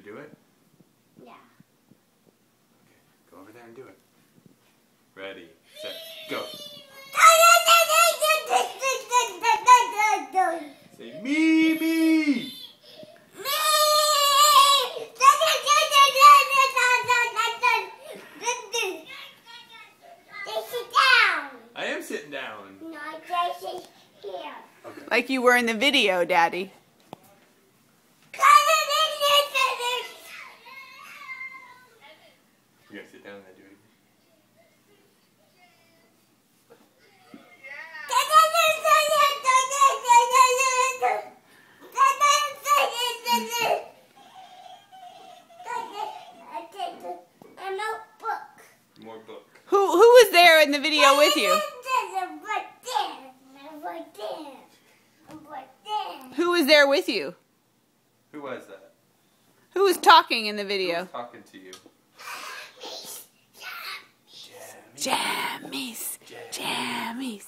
do it? Yeah. Okay, go over there and do it. Ready, set, go. Say me, me. I am sitting down. No, Jason's here. Okay. Like you were in the video, Daddy. You're gonna sit down and then do it again. More book. Who was there in the video with you? Who was there with you? Who was that? Who was talking in the Who video? was talking to you? Jammies. Jammies.